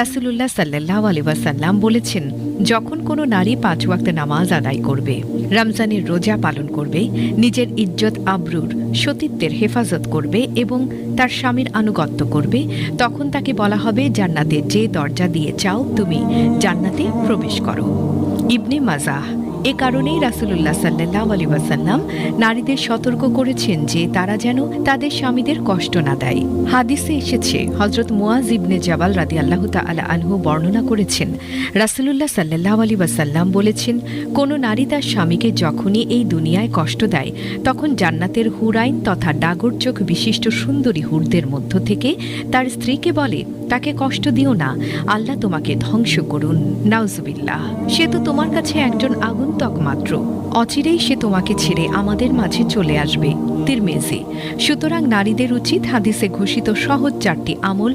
রাসূলুল্লাহ সাল্লাল্লাহু আলাইহি ওয়াসাল্লাম বলেছেন, যখন কোনো নারী 5 ওয়াক্ত নামাজ আদায় করবে, রমজানের রোজা পালন করবে, নিজের ইজ্জত আবরুর সতীত্বের হেফাজত করবে এবং তার স্বামীর আনুগত্য করবে, তখন তাকে বলা হবে জান্নাতের যে দরজা দিয়ে চাও তুমি জান্নাতে প্রবেশ করো। ইবনে মাজাহ। এ কারণেই রাসূলুল্লাহ সাল্লাল্লাহু আলাইহি ওয়াসাল্লাম নারীদের সতর্ক করেছেন যে তারা যেন তাদের স্বামীদের কষ্ট না দেয়। হাদিসে এসেছে, হযরত মুয়াজ ইবনে জাবাল রাদিয়াল্লাহু তাআলা আনহু বর্ণনা করেছেন, রাসূলুল্লাহ সাল্লাল্লাহু আলাইহি ওয়াসাল্লাম বলেছেন, কোন নারী তার স্বামীকে যখনই এই দুনিয়ায় কষ্ট দেয়, তখন জান্নাতের হুরাইন তথা ডাগর চোখ বিশিষ্ট সুন্দরী হুরদের মধ্য থেকে তার স্ত্রীকে বলে, তাকে কষ্ট দিও না, আল্লাহ তোমাকে ধ্বংস করুন, নাউজুবিল্লাহ। সে তো তোমার কাছে একজন আগন্তুক মাত্র, অচিরেই সে তোমাকে ছেড়ে আমাদের মাঝে চলে আসবে। তিরমিজি। সুতরাং নারীদের উচিত হাদিসে ঘোষিত সহজ 4টি আমল